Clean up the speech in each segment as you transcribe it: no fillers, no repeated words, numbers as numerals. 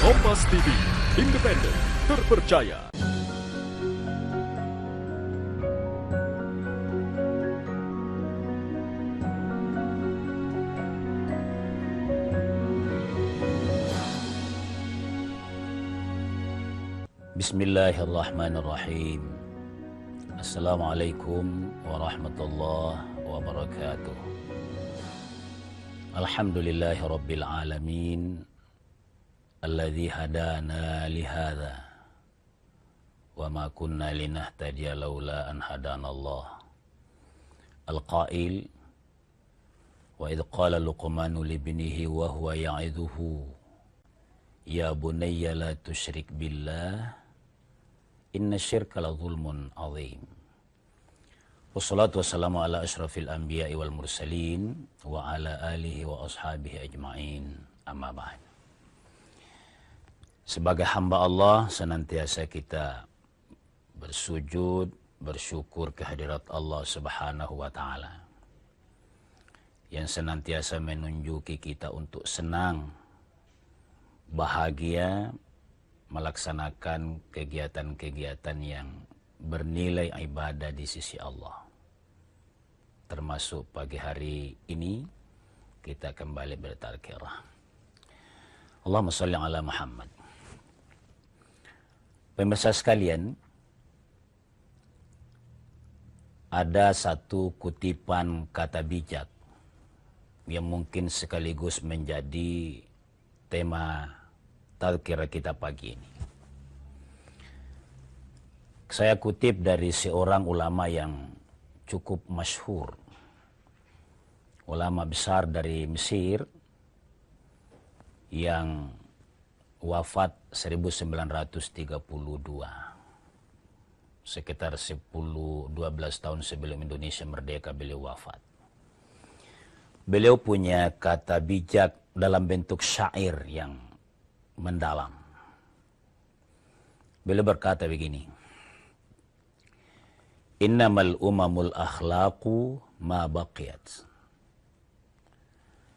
Kompas TV, independen, terpercaya. Bismillahirrahmanirrahim. Assalamualaikum warahmatullahi wabarakatuh. Alhamdulillahi rabbil alamin, alladzi hadana lihadza wa ma kunna linahtadiya laula an hadanallah. Al-qail wa idh qala Luqmanu libnihi wa huwa ya'idhuhu ya bunayya la tusyrik billah inna syirka la zulmun azim. Wassalatu wassalamu ala asyrafil anbiya'i wal mursalin wa ala alihi wa ashabihi ajma'in, amma ba'd. Sebagai hamba Allah, senantiasa kita bersujud, bersyukur kehadirat Allah Subhanahu wa ta'ala yang senantiasa menunjuki kita untuk senang, bahagia, melaksanakan kegiatan-kegiatan yang bernilai ibadah di sisi Allah. Termasuk pagi hari ini kita kembali bertazkirah. Allahumma shalli ala Muhammad. Pemirsa sekalian, ada satu kutipan kata bijak yang mungkin sekaligus menjadi tema tazkirah kita pagi ini. Saya kutip dari seorang ulama yang cukup masyhur, ulama besar dari Mesir yang wafat 1932, sekitar 10-12 tahun sebelum Indonesia merdeka beliau wafat. Beliau punya kata bijak dalam bentuk syair yang mendalam. Beliau berkata begini: innamal umamul akhlaqu ma baqiyat.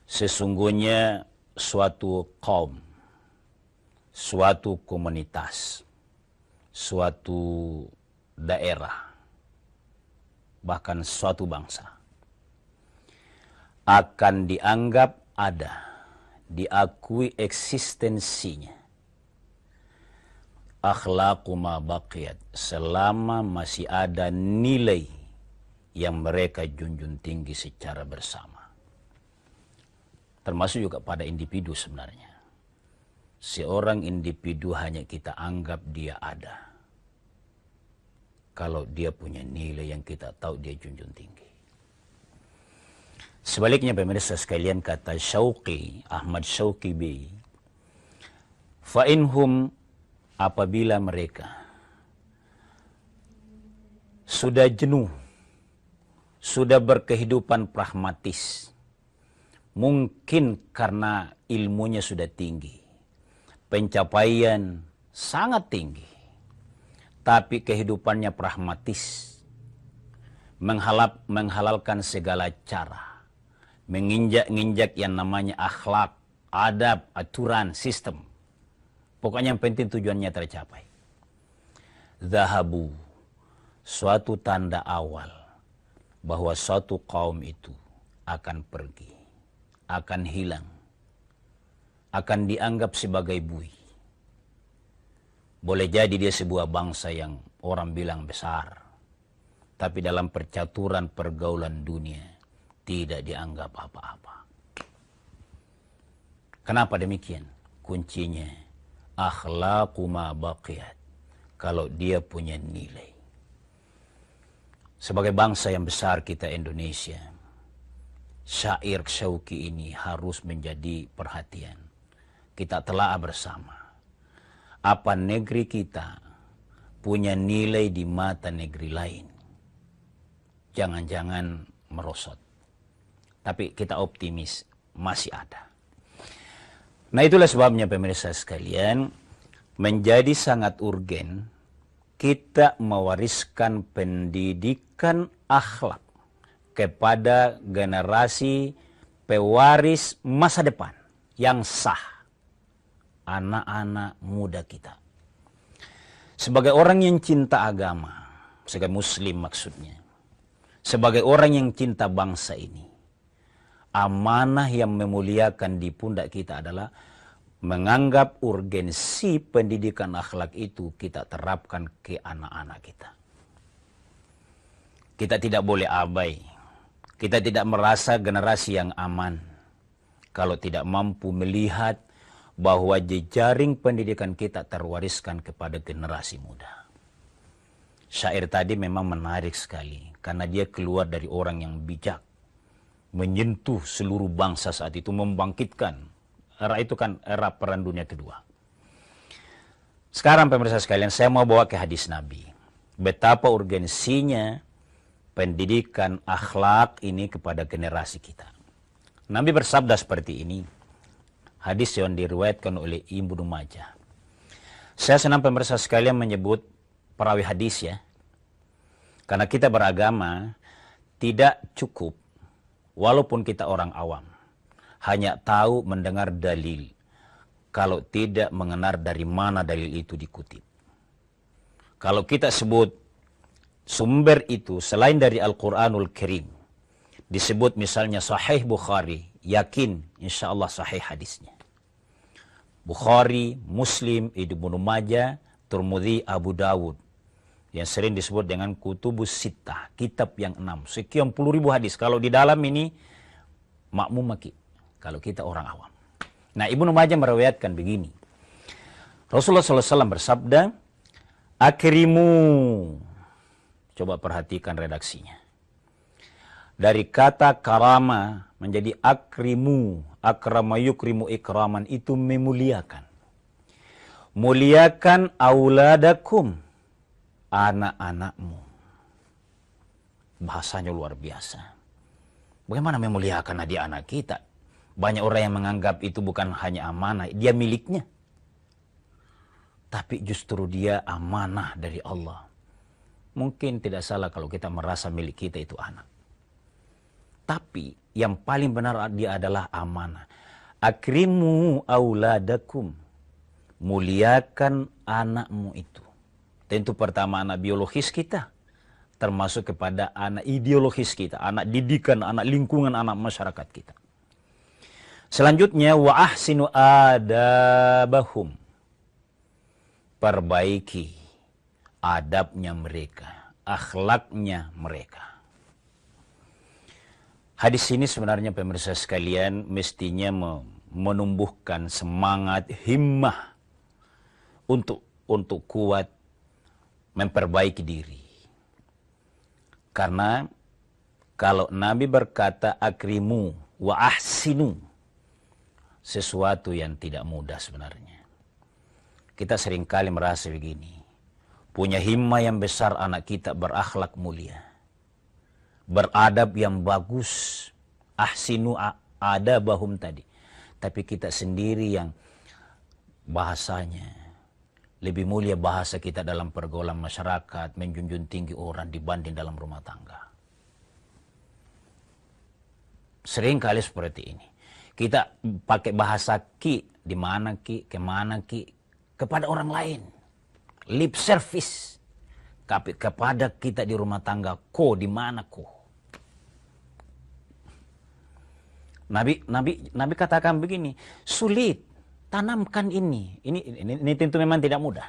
Sesungguhnya suatu kaum, suatu komunitas, suatu daerah, bahkan suatu bangsa akan dianggap ada, diakui eksistensinya, akhlaqu ma baqiyat, selama masih ada nilai yang mereka junjung tinggi secara bersama. Termasuk juga pada individu sebenarnya. Seorang individu hanya kita anggap dia ada kalau dia punya nilai yang kita tahu dia junjung tinggi. Sebaliknya pemirsa sekalian, kata Syauqi, Ahmad Syauqi B, fa'inhum, apabila mereka sudah jenuh, sudah berkehidupan pragmatis, mungkin karena ilmunya sudah tinggi, pencapaian sangat tinggi, tapi kehidupannya pragmatis, menghalalkan segala cara, menginjak-injak yang namanya akhlak, adab, aturan, sistem. Pokoknya yang penting tujuannya tercapai. Zahabu, suatu tanda awal bahwa suatu kaum itu akan pergi, akan hilang, akan dianggap sebagai buih. Boleh jadi dia sebuah bangsa yang orang bilang besar, tapi dalam percaturan pergaulan dunia tidak dianggap apa-apa. Kenapa demikian? Kuncinya akhlaqu ma baqiyat, kalau dia punya nilai. Sebagai bangsa yang besar kita Indonesia, syair Syauqi ini harus menjadi perhatian. Kita telah bersama. Apa negeri kita punya nilai di mata negeri lain? Jangan-jangan merosot. Tapi kita optimis, masih ada. Nah, itulah sebabnya pemirsa sekalian, menjadi sangat urgen kita mewariskan pendidikan akhlak kepada generasi pewaris masa depan yang sah. anak-anak muda kita. Sebagai orang yang cinta agama, sebagai muslim maksudnya, sebagai orang yang cinta bangsa ini, amanah yang memuliakan di pundak kita adalah menganggap urgensi pendidikan akhlak itu kita terapkan ke anak-anak kita. Kita tidak boleh abai. Kita tidak merasa generasi yang aman kalau tidak mampu melihat bahwa jejaring pendidikan kita terwariskan kepada generasi muda. Syair tadi memang menarik sekali karena dia keluar dari orang yang bijak, menyentuh seluruh bangsa saat itu, membangkitkan. Era itu kan era Perang Dunia Kedua. Sekarang pemirsa sekalian, saya mau bawa ke hadis Nabi. Betapa urgensinya pendidikan akhlak ini kepada generasi kita. Nabi bersabda seperti ini. Hadis yang diriwayatkan oleh Ibnu Majah. Saya senang pemirsa sekalian menyebut perawi hadis ya. Karena kita beragama tidak cukup walaupun kita orang awam. Hanya tahu mendengar dalil. Kalau tidak mengenal dari mana dalil itu dikutip. Kalau kita sebut sumber itu selain dari Al-Quranul Karim, disebut misalnya Sahih Bukhari, yakin insya Allah sahih hadisnya. Bukhari, Muslim, Ibnu Majah, Tirmidzi, Abu Dawud, yang sering disebut dengan Kutubus Sittah, kitab yang 6, sekian puluh ribu hadis. Kalau di dalam ini makmum maki, kalau kita orang awam. Nah, Ibnu Majah meriwayatkan begini. Rasulullah SAW bersabda, akrimu. Coba perhatikan redaksinya. Dari kata karama menjadi akrimu. Akrama yukrimu ikraman, itu memuliakan. Muliakan auladakum, anak-anakmu. Bahasanya luar biasa. Bagaimana memuliakan anak kita? Banyak orang yang menganggap itu bukan hanya amanah, dia miliknya. Tapi justru dia amanah dari Allah. Mungkin tidak salah kalau kita merasa milik kita itu anak. Tapi yang paling benar dia adalah amanah. Akrimu auladakum. Muliakan anakmu itu. Tentu pertama anak biologis kita. Termasuk kepada anak ideologis kita. Anak didikan, anak lingkungan, anak masyarakat kita. Selanjutnya, wa ahsinu adabahum. Perbaiki adabnya mereka, akhlaknya mereka. Hadis ini sebenarnya pemirsa sekalian mestinya menumbuhkan semangat himmah untuk kuat memperbaiki diri. Karena kalau Nabi berkata akrimu wa ahsinu, sesuatu yang tidak mudah sebenarnya. Kita seringkali merasa begini. Punya himmah yang besar anak kita berakhlak mulia. Beradab yang bagus. Ahsinu adabahum tadi. Tapi kita sendiri yang bahasanya lebih mulia bahasa kita dalam pergaulan masyarakat. Menjunjung tinggi orang dibanding dalam rumah tangga. Seringkali seperti ini. Kita pakai bahasa ki. Di mana ki, kemana ki. Kepada orang lain. Lip service kepada kita di rumah tangga, ko di mana ko. Nabi katakan begini, sulit tanamkan ini tentu memang tidak mudah.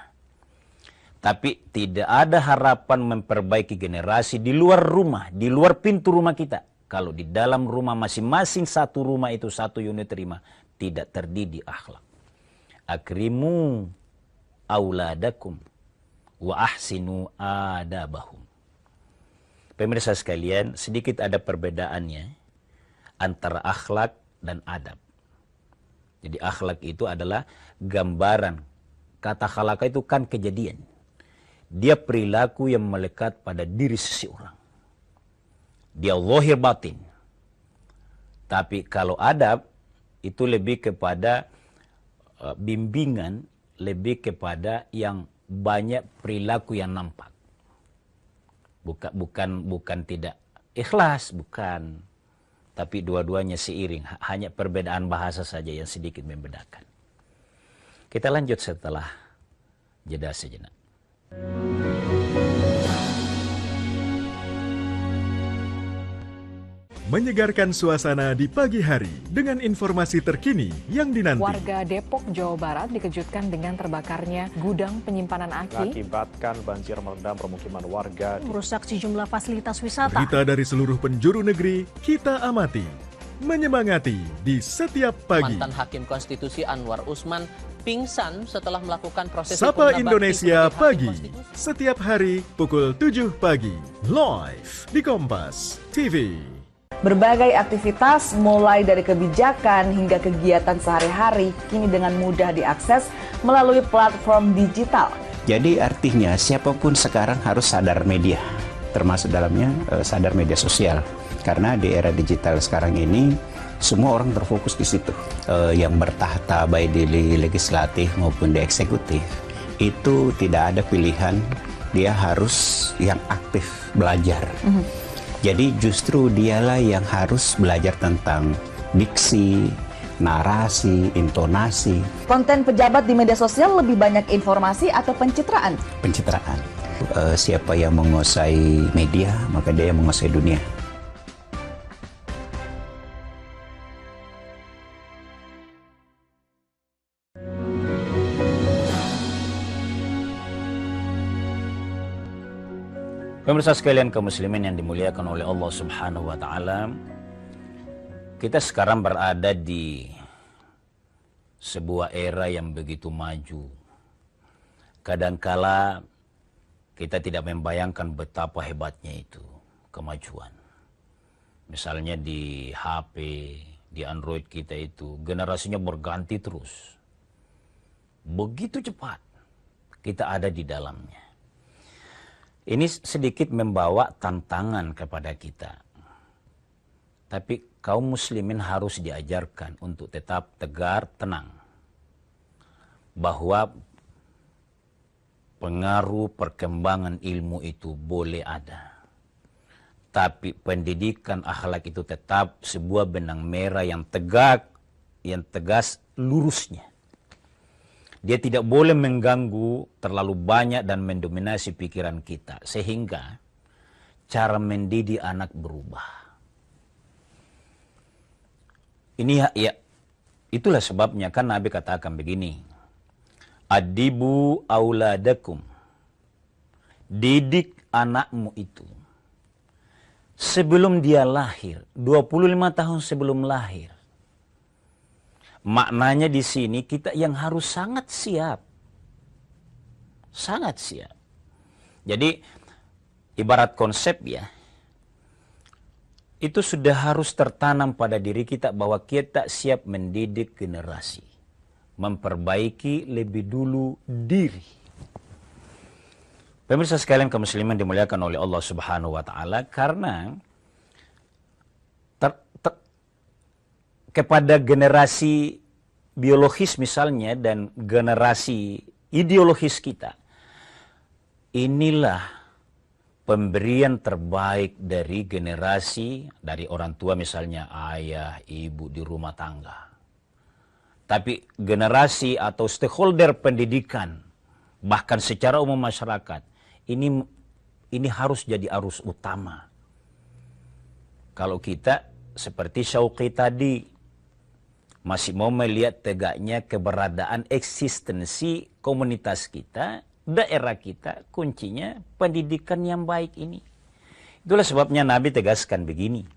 Tapi tidak ada harapan memperbaiki generasi di luar rumah, di luar pintu rumah kita. Kalau di dalam rumah masing-masing satu rumah itu satu unit rumah tidak terdidik akhlak. Akrimu auladakum wa ahsinu adabahum. Pemirsa sekalian, sedikit ada perbedaannya antara akhlak dan adab. Jadi akhlak itu adalah gambaran. Kata khalaqah itu kan kejadian. Dia perilaku yang melekat pada diri seseorang. Dia zahir batin. Tapi kalau adab itu lebih kepada bimbingan, lebih kepada yang banyak perilaku yang nampak. Bukan tidak ikhlas, bukan. Tapi dua-duanya seiring. Hanya perbedaan bahasa saja yang sedikit membedakan. Kita lanjut setelah jeda sejenak. Menyegarkan suasana di pagi hari dengan informasi terkini yang dinanti. Warga Depok, Jawa Barat dikejutkan dengan terbakarnya gudang penyimpanan aki. Mengakibatkan banjir merendam permukiman warga. Merusak sejumlah fasilitas wisata. Berita dari seluruh penjuru negeri kita amati, menyemangati di setiap pagi. Mantan Hakim Konstitusi Anwar Usman pingsan setelah melakukan proses Sapa hukum Indonesia bakti sebagai pagi, Hakim Konstitusi. setiap hari pukul 7 pagi, live di Kompas TV. Berbagai aktivitas mulai dari kebijakan hingga kegiatan sehari-hari kini dengan mudah diakses melalui platform digital. Jadi artinya siapapun sekarang harus sadar media, termasuk dalamnya sadar media sosial. Karena di era digital sekarang ini semua orang terfokus di situ. Yang bertahta baik di legislatif maupun di eksekutif itu tidak ada pilihan, dia harus yang aktif belajar. Jadi justru dialah yang harus belajar tentang diksi, narasi, intonasi. Konten pejabat di media sosial lebih banyak informasi atau pencitraan? Pencitraan. Siapa yang menguasai media, maka dia yang menguasai dunia. Pemirsa sekalian kaum muslimin yang dimuliakan oleh Allah Subhanahu wa taala, kita sekarang berada di sebuah era yang begitu maju. Kadangkala kita tidak membayangkan betapa hebatnya itu kemajuan. Misalnya di HP, di Android kita itu generasinya berganti terus. Begitu cepat kita ada di dalamnya. Ini sedikit membawa tantangan kepada kita. Tapi kaum muslimin harus diajarkan untuk tetap tegar, tenang. Bahwa pengaruh perkembangan ilmu itu boleh ada. Tapi pendidikan akhlak itu tetap sebuah benang merah yang tegak, yang tegas lurusnya. Dia tidak boleh mengganggu terlalu banyak dan mendominasi pikiran kita. Sehingga cara mendidik anak berubah. Ini ya, itulah sebabnya kan Nabi katakan begini. Adibu auladakum. Didik anakmu itu. Sebelum dia lahir, 25 tahun sebelum lahir. Maknanya di sini kita yang harus sangat siap. Sangat siap. Jadi ibarat konsep ya. Itu sudah harus tertanam pada diri kita bahwa kita siap mendidik generasi. Memperbaiki lebih dulu diri. Pemirsa sekalian kaum muslimin dimuliakan oleh Allah Subhanahu wa taala, karena kepada generasi biologis misalnya dan generasi ideologis kita, inilah pemberian terbaik dari generasi, dari orang tua misalnya ayah, ibu di rumah tangga. Tapi generasi atau stakeholder pendidikan, bahkan secara umum masyarakat, ini harus jadi arus utama. Kalau kita seperti Syauqi tadi, masih mau melihat tegaknya keberadaan eksistensi komunitas kita, daerah kita, kuncinya pendidikan yang baik ini. Itulah sebabnya Nabi tegaskan begini.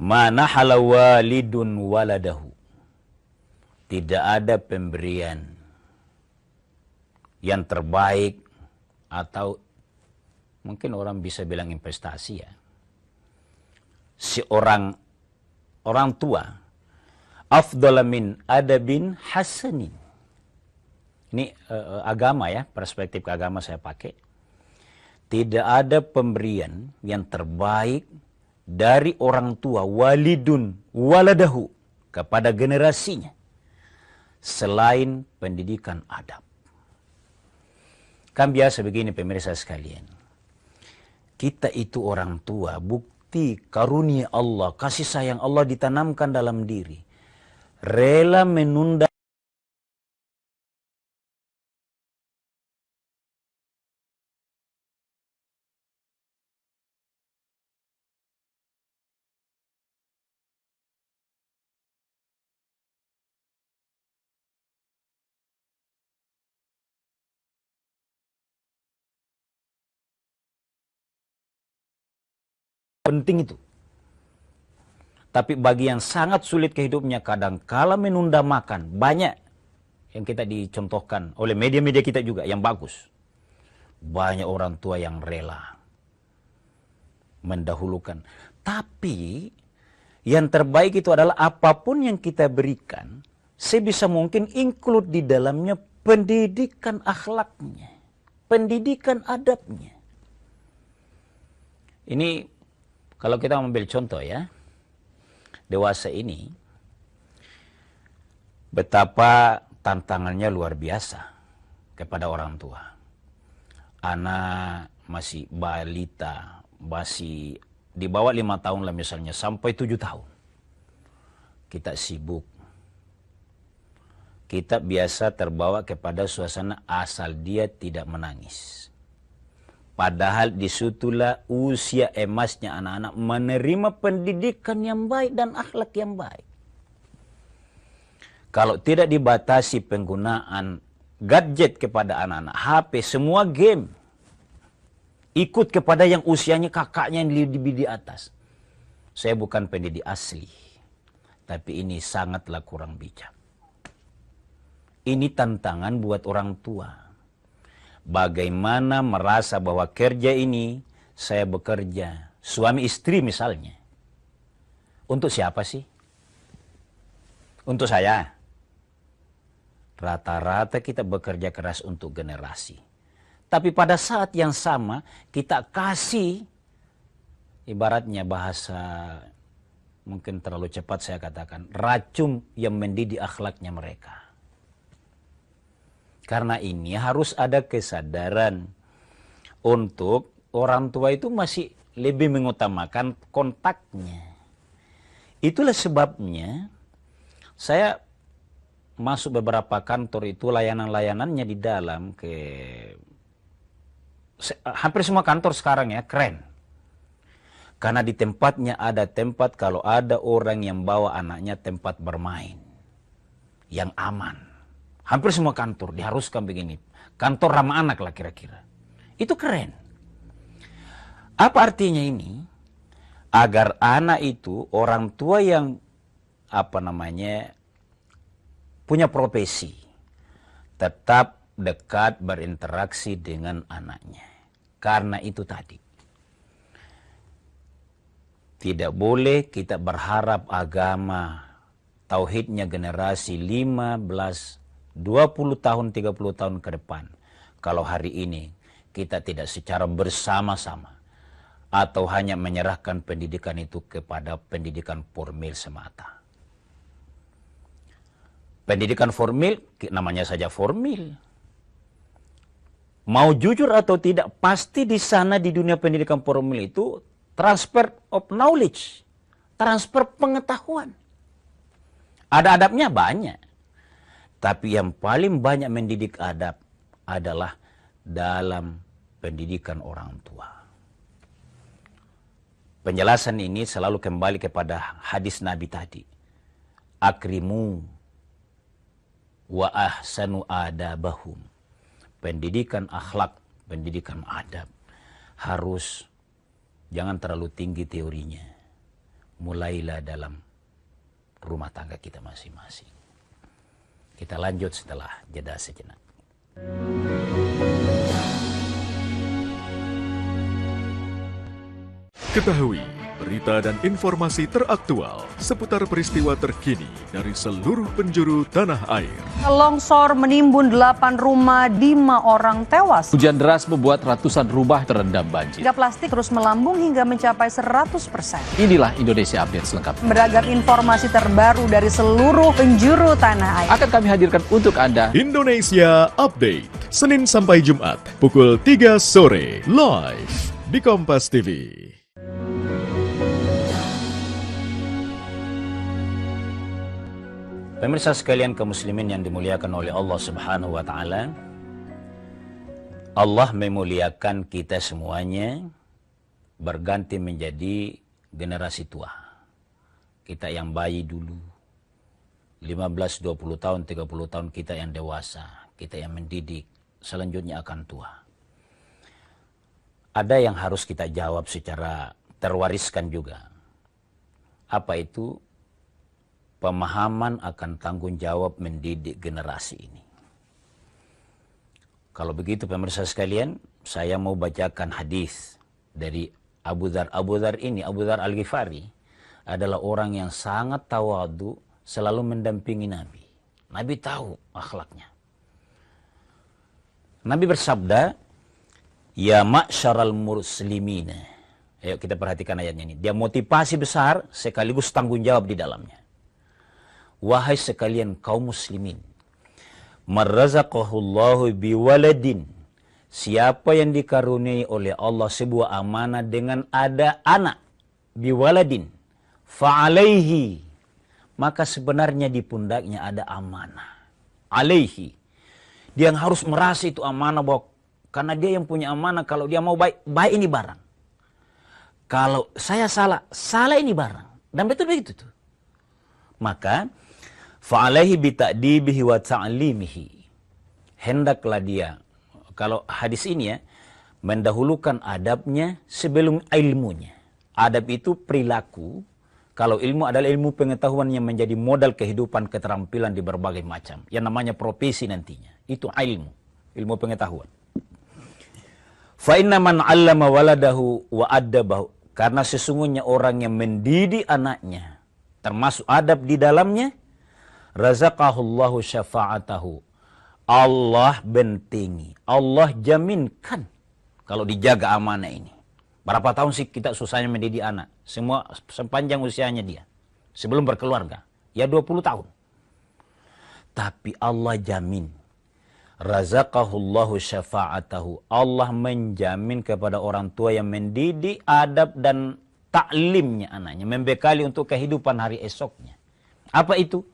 Mana halawalidun waladahu. Tidak ada pemberian yang terbaik, atau mungkin orang bisa bilang investasi ya. Seorang orang tua afdala min adabin hasanin. Ini agama ya, perspektif agama saya pakai. Tidak ada pemberian yang terbaik dari orang tua walidun waladahu kepada generasinya selain pendidikan adab. Kan biasa begini pemirsa sekalian. Kita itu orang tua, bukti karunia Allah, kasih sayang Allah ditanamkan dalam diri. Rela menunda penting itu. Tapi bagi yang sangat sulit kehidupnya, kadang-kala menunda makan. Banyak yang kita dicontohkan oleh media-media kita juga yang bagus. Banyak orang tua yang rela mendahulukan. Tapi yang terbaik itu adalah apapun yang kita berikan, sebisa mungkin include di dalamnya pendidikan akhlaknya, pendidikan adabnya. Ini kalau kita ambil contoh ya, dewasa ini betapa tantangannya luar biasa kepada orang tua. Anak masih balita, masih di bawah 5 tahun lah misalnya, sampai 7 tahun. Kita sibuk. Kita biasa terbawa kepada suasana asal dia tidak menangis. Padahal disitulah usia emasnya anak-anak menerima pendidikan yang baik dan akhlak yang baik. Kalau tidak dibatasi penggunaan gadget kepada anak-anak, HP, semua game, ikut kepada yang usianya kakaknya yang lebih di atas. Saya bukan pendidik asli, tapi ini sangatlah kurang bijak. Ini tantangan buat orang tua. Bagaimana merasa bahwa kerja ini, saya bekerja, suami istri misalnya. Untuk siapa sih? Untuk saya. Rata-rata kita bekerja keras untuk generasi. Tapi pada saat yang sama, kita kasih, ibaratnya bahasa mungkin terlalu cepat saya katakan, racun yang mendidik akhlaknya mereka. Karena ini harus ada kesadaran untuk orang tua itu masih lebih mengutamakan kontaknya. Itulah sebabnya saya masuk beberapa kantor itu, layanan-layanannya di dalam hampir semua kantor sekarang ya, keren. Karena di tempatnya ada tempat kalau ada orang yang bawa anaknya, tempat bermain yang aman. Hampir semua kantor diharuskan begini. Kantor ramah anak lah kira-kira. Itu keren. Apa artinya ini? Agar anak itu, orang tua yang punya profesi, tetap dekat berinteraksi dengan anaknya. Karena itu tadi, tidak boleh kita berharap agama, tauhidnya generasi 15, 20 tahun, 30 tahun ke depan. Kalau hari ini kita tidak secara bersama-sama atau hanya menyerahkan pendidikan itu kepada pendidikan formil semata. Pendidikan formil, namanya saja formil. Mau jujur atau tidak, pasti di sana di dunia pendidikan formil itu transfer of knowledge, transfer pengetahuan. Ada adabnya banyak. Tapi yang paling banyak mendidik adab adalah dalam pendidikan orang tua. Penjelasan ini selalu kembali kepada hadis Nabi tadi. Akrimu wa ahsanu adabahum. Pendidikan akhlak, pendidikan adab harus jangan terlalu tinggi teorinya. Mulailah dalam rumah tangga kita masing-masing. Kita lanjut setelah jeda sejenak. Ketahui berita dan informasi teraktual seputar peristiwa terkini dari seluruh penjuru tanah air. Longsor menimbun 8 rumah, 5 orang tewas. Hujan deras membuat ratusan rumah terendam banjir. Harga plastik terus melambung hingga mencapai 100%. Inilah Indonesia Update selengkapnya. Beragam informasi terbaru dari seluruh penjuru tanah air akan kami hadirkan untuk Anda. Indonesia Update, Senin sampai Jumat, pukul 3 sore, live di Kompas TV. Pemirsa sekalian kaum muslimin yang dimuliakan oleh Allah Subhanahu wa taala. Allah memuliakan kita semuanya berganti menjadi generasi tua. Kita yang bayi dulu, 15, 20 tahun, 30 tahun kita yang dewasa, kita yang mendidik, selanjutnya akan tua. Ada yang harus kita jawab secara terwariskan juga. Apa itu? Pemahaman akan tanggung jawab mendidik generasi ini. Kalau begitu pemirsa sekalian, saya mau bacakan hadis dari Abu Dzar. Abu Dzar Al-Ghifari adalah orang yang sangat tawadu, selalu mendampingi Nabi. Nabi tahu akhlaknya. Nabi bersabda, "Ya ma'syaral muslimina." Ayo kita perhatikan ayatnya ini. Dia motivasi besar sekaligus tanggung jawab di dalamnya. Wahai sekalian kaum muslimin, marzaqahullahu biwaladin. Siapa yang dikaruniai oleh Allah sebuah amanah dengan ada anak, biwaladin, fa'alaihi, maka sebenarnya di pundaknya ada amanah. Alaihi. Dia yang harus merasa itu amanah, bahwa karena dia yang punya amanah, kalau dia mau baik, baik ini barang. Kalau saya salah, salah ini barang. Dan betul begitu tuh. Maka fa'alaihi bita'dibihi wa ta'limihi. Hendaklah dia, kalau hadis ini ya, mendahulukan adabnya sebelum ilmunya. Adab itu perilaku. Kalau ilmu adalah ilmu pengetahuan yang menjadi modal kehidupan, keterampilan di berbagai macam. Yang namanya profesi nantinya. Itu ilmu pengetahuan. Fa inna man 'allama waladahu wa addabahu. Karena sesungguhnya orang yang mendidik anaknya, termasuk adab di dalamnya, razaqahullahu syafa'atahu. Allah bentengi, Allah jaminkan kalau dijaga amanah ini. Berapa tahun sih kita susahnya mendidik anak? Semua sepanjang usianya dia. Sebelum berkeluarga. Ya 20 tahun. Tapi Allah jamin. Razaqahullahu syafa'atahu. Allah menjamin kepada orang tua yang mendidik adab dan taklimnya anaknya. Membekali untuk kehidupan hari esoknya. Apa itu?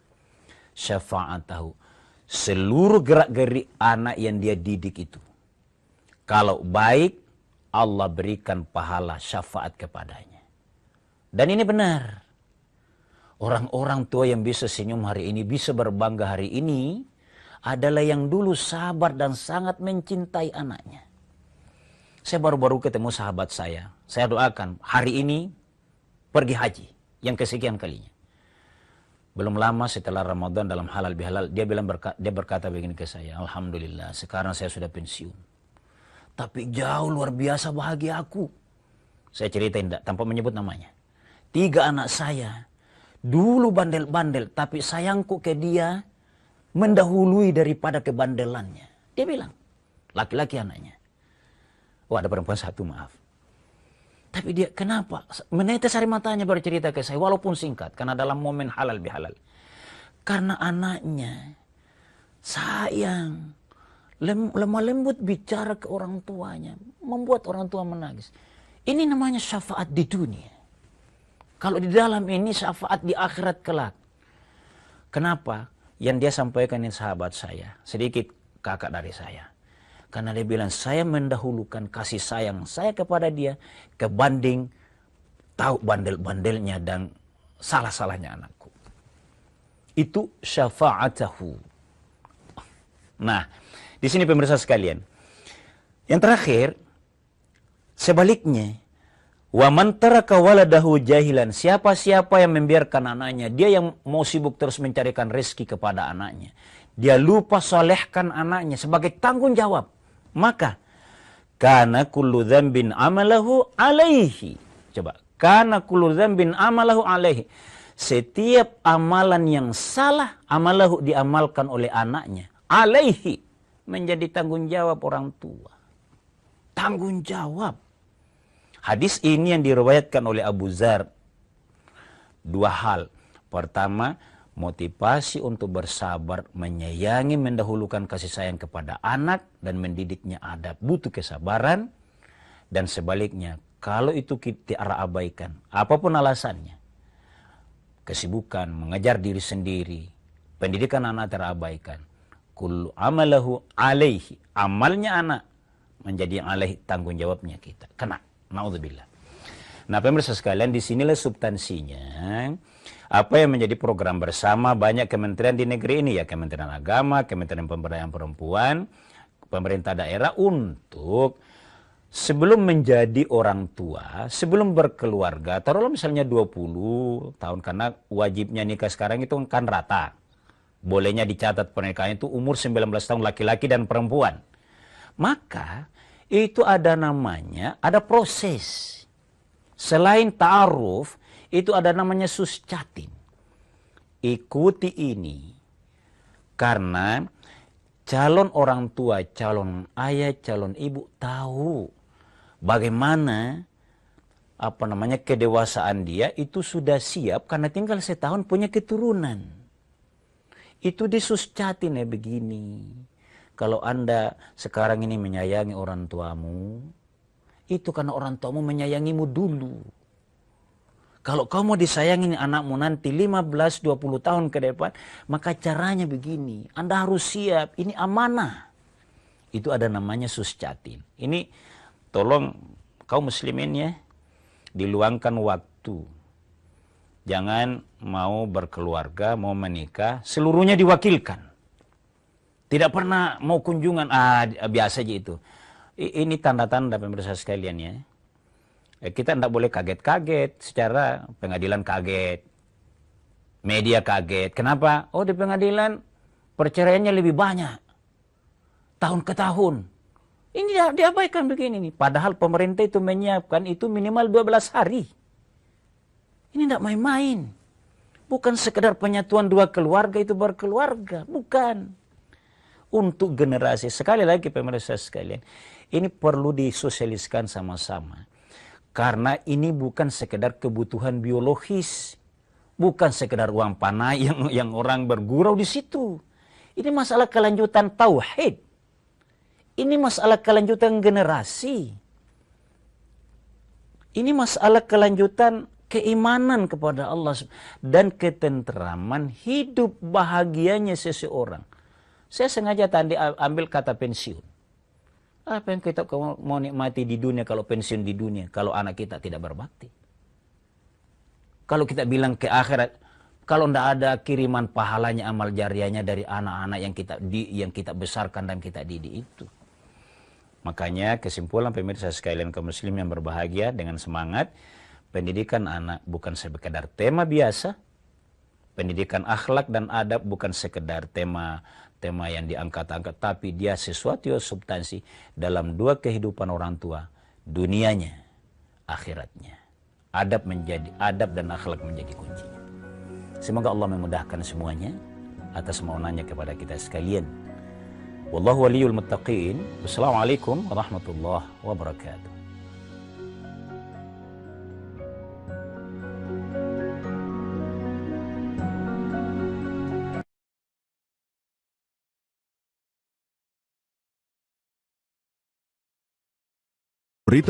Syafa'atahu. Seluruh gerak-gerik anak yang dia didik itu. Kalau baik, Allah berikan pahala syafaat kepadanya. Dan ini benar. Orang-orang tua yang bisa senyum hari ini, bisa berbangga hari ini, adalah yang dulu sabar dan sangat mencintai anaknya. Saya baru-baru ketemu sahabat saya. Saya doakan hari ini pergi haji yang kesekian kalinya. Belum lama setelah Ramadan dalam halal bihalal, dia berkata begini ke saya, alhamdulillah sekarang saya sudah pensiun. Tapi jauh luar biasa bahagia aku. Saya ceritain tanpa menyebut namanya. 3 anak saya dulu bandel-bandel, tapi sayangku ke dia mendahului daripada kebandelannya. Dia bilang, laki-laki anaknya. Oh, ada perempuan 1, maaf. Tapi dia, kenapa? Menetes air matanya bercerita ke saya, walaupun singkat. Karena dalam momen halal bihalal. Karena anaknya sayang, lemah lembut bicara ke orang tuanya. Membuat orang tua menangis. Ini namanya syafaat di dunia. Kalau di dalam ini syafaat di akhirat kelak. Kenapa? Yang dia sampaikan ini sahabat saya, sedikit kakak dari saya. Karena dia bilang, saya mendahulukan kasih sayang saya kepada dia kebanding tahu bandel-bandelnya dan salah-salahnya anakku. Itu syafa'atahu. Nah, di sini pemirsa sekalian. Yang terakhir, sebaliknya, wa man taraka waladahu jahilan, siapa-siapa yang membiarkan anaknya, dia yang mau sibuk terus mencarikan rezeki kepada anaknya, dia lupa solehkan anaknya sebagai tanggung jawab, maka kana kullu dzambin amalahu alaihi. Coba, kana kullu dzambin amalahu alaihi. Setiap amalan yang salah, amalahu diamalkan oleh anaknya, alaihi, menjadi tanggung jawab orang tua. Tanggung jawab. Hadis ini yang diriwayatkan oleh Abu Dzar. 2 hal. Pertama, motivasi untuk bersabar, menyayangi, mendahulukan kasih sayang kepada anak dan mendidiknya adab. Butuh kesabaran. Dan sebaliknya, kalau itu kita abaikan, apapun alasannya, kesibukan, mengejar diri sendiri, pendidikan anak terabaikan, kullu amalahu alaihi, amalnya anak menjadi alaihi, tanggung jawabnya kita. Kena. Naudzubillah. Nah, pemirsa sekalian, disinilah substansinya. Apa yang menjadi program bersama banyak kementerian di negeri ini, ya Kementerian Agama, Kementerian Pemberdayaan Perempuan, pemerintah daerah, untuk sebelum menjadi orang tua, sebelum berkeluarga, taruhlah misalnya 20 tahun, karena wajibnya nikah sekarang itu kan rata. Bolehnya dicatat pernikahan itu umur 19 tahun laki-laki dan perempuan. Maka itu ada namanya, ada proses. Selain ta'aruf, itu ada namanya suscatin. Ikuti ini. Karena calon orang tua, calon ayah, calon ibu tahu bagaimana kedewasaan dia itu sudah siap karena tinggal setahun punya keturunan. Itu disuscatin begini. Kalau Anda sekarang ini menyayangi orang tuamu, itu karena orang tuamu menyayangimu dulu. Kalau kamu disayangin anakmu nanti 15-20 tahun ke depan, maka caranya begini. Anda harus siap, ini amanah. Itu ada namanya suscatin. Ini tolong kaum muslimin ya, diluangkan waktu. Jangan mau berkeluarga, mau menikah, seluruhnya diwakilkan. Tidak pernah mau kunjungan, biasa aja itu. Ini tanda-tanda pemirsa sekalian ya. Kita tidak boleh kaget-kaget, secara pengadilan kaget, media kaget. Kenapa? Oh, di pengadilan perceraiannya lebih banyak, tahun ke tahun. Ini diabaikan begini nih. Padahal pemerintah itu menyiapkan itu minimal 12 hari. Ini tidak main-main. Bukan sekedar penyatuan dua keluarga itu berkeluarga. Bukan. Untuk generasi, sekali lagi pemirsa sekalian, ini perlu disosialiskan sama-sama. Karena ini bukan sekedar kebutuhan biologis. Bukan sekedar uang panah yang orang bergurau di situ. Ini masalah kelanjutan tauhid. Ini masalah kelanjutan generasi. Ini masalah kelanjutan keimanan kepada Allah dan ketenteraman hidup bahagianya seseorang. Saya sengaja tadi ambil kata pensiun. Apa yang kita mau nikmati di dunia kalau pensiun di dunia, kalau anak kita tidak berbakti? Kalau kita bilang ke akhirat, kalau tidak ada kiriman pahalanya, amal jariahnya dari anak-anak yang kita besarkan dan kita didik itu. Makanya kesimpulan pemirsa sekalian kaum muslim yang berbahagia, dengan semangat, pendidikan anak bukan sekedar tema biasa, pendidikan akhlak dan adab bukan sekedar tema yang diangkat-angkat, tapi dia sesuatu yang substansi dalam dua kehidupan orang tua, dunianya, akhiratnya. Adab dan akhlak menjadi kuncinya. Semoga Allah memudahkan semuanya atas maunannya kepada kita sekalian. Wallahu waliyul muttaqin. Wassalamualaikum warahmatullahi wabarakatuh. Berita